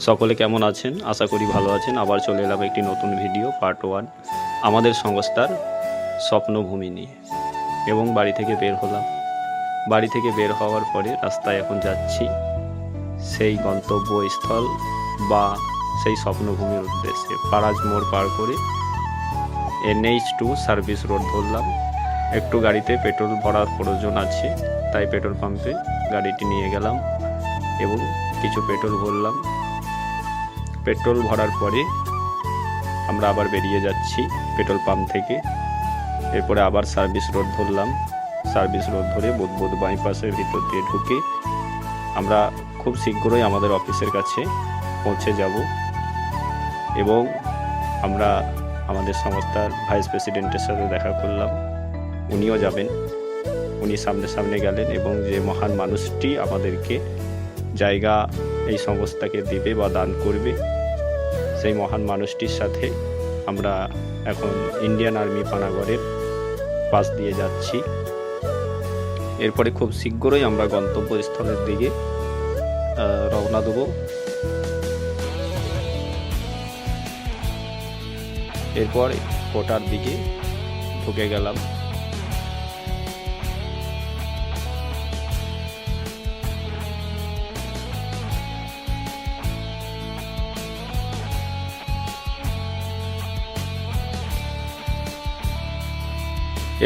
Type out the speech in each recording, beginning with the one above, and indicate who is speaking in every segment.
Speaker 1: সকলে কেমন আছেন? আশা করি ভালো আছেন। আবার চলে এলাম একটি নতুন ভিডিও পার্ট 1 আমাদের সংস্থার স্বপ্নভূমি নিয়ে। এবং বাড়ি থেকে বের হলাম। বাড়ি থেকে বের হওয়ার পরে রাস্তায় এখন যাচ্ছি সেই গন্তব্যস্থল বা সেই স্বপ্নভূমির উদ্দেশ্যে। পারাজ মোড় পার করে NH2 সার্ভিস রোড ধরলাম। একটু গাড়িতে পেট্রোল ভরার প্রয়োজন আছে, তাই পেট্রোল পাম্পে গাড়িটি নিয়ে গেলাম এবং কিছু পেট্রোল ভরলাম। পেট্রোল ভরার পরে আমরা আবার বেরিয়ে যাচ্ছি পেট্রোল পাম্প থেকে। এরপরে আবার সার্ভিস রোড ধরলাম। সার্ভিস রোড ধরে বুধবুধ বাইপাসের ভিতর দিয়ে ঢুকে আমরা খুব শীঘ্রই আমাদের অফিসের কাছে পৌঁছে যাব এবং আমরা আমাদের সংস্থার ভাইস প্রেসিডেন্টের সাথে দেখা করলাম। উনিও যাবেন। উনি সামনে সামনে গেলেন এবং যে মহান মানুষটি আমাদেরকে জায়গা এই সংস্থাকে দেবে বা দান করবে, সেই মহান মানুষটির সাথে আমরা এখন ইন্ডিয়ান আর্মি পানাগড়ের পাশ দিয়ে যাচ্ছি। এরপরে খুব শীঘ্রই আমরা গন্তব্যস্থলের দিকে রওনা দেব। এরপর কোটার দিকে ঢুকে গেলাম।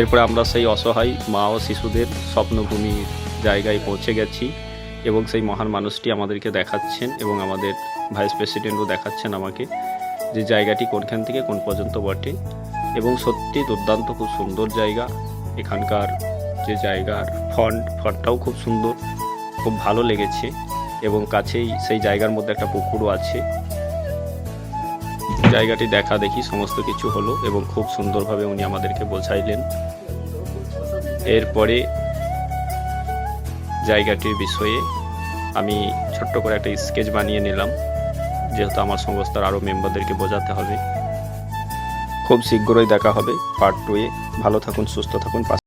Speaker 1: এরপরে আমরা সেই অসহায় মা ও শিশুদের স্বপ্নভূমির জায়গায় পৌঁছে গেছি এবং সেই মহান মানুষটি আমাদেরকে দেখাচ্ছেন এবং আমাদের ভাইস প্রেসিডেন্টও দেখাচ্ছেন আমাকে যে জায়গাটি কোনখান থেকে কোন পর্যন্ত বটে। এবং সত্যি দুর্দান্ত, খুব সুন্দর জায়গা। এখানকার যে জায়গার ফন্টটাও খুব সুন্দর, খুব ভালো লেগেছে এবং কাছেই সেই জায়গার মধ্যে একটা পুকুরও আছে। জায়গাটি দেখা দেখি সমস্ত কিছু হলো এবং খুব সুন্দরভাবে উনি আমাদেরকে বোঝাইলেন। এরপরে জায়গাটির বিষয়ে আমি ছোট্ট করে একটা স্কেচ বানিয়ে নিলাম, যেহেতু আমার সংস্থার আরও মেম্বারদেরকে বোঝাতে হবে। খুব শীঘ্রই দেখা হবে পার্ট 2-এ। ভালো থাকুন, সুস্থ থাকুন।